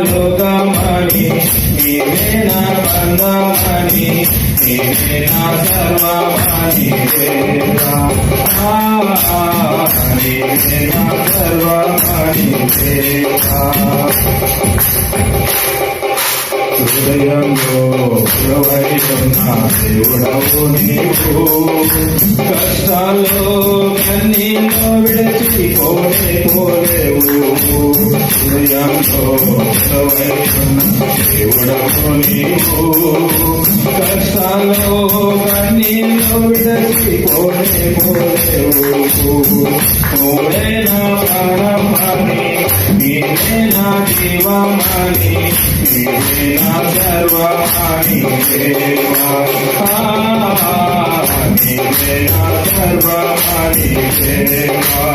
లోకమని నీవే నా బంధమని నీవే నా సర్వమని దేవా నీవే నా సర్వమని దేవా హృదయంలో ప్రవహిస్తున్న దేవుడవు నీవు కష్టాల్లో కన్నీలో విడిచిపోలేవు హృదయంలో ప్రవహిస్తున్న దేవుడవు నీవు కష్టాల్లో కన్నీలో విడిచిపోలేవు నువ్వే నా ప్రాణమని నీవే నా జీవమని నీవే నా సర్వమని దేవా నీవే నా సర్వమని దేవా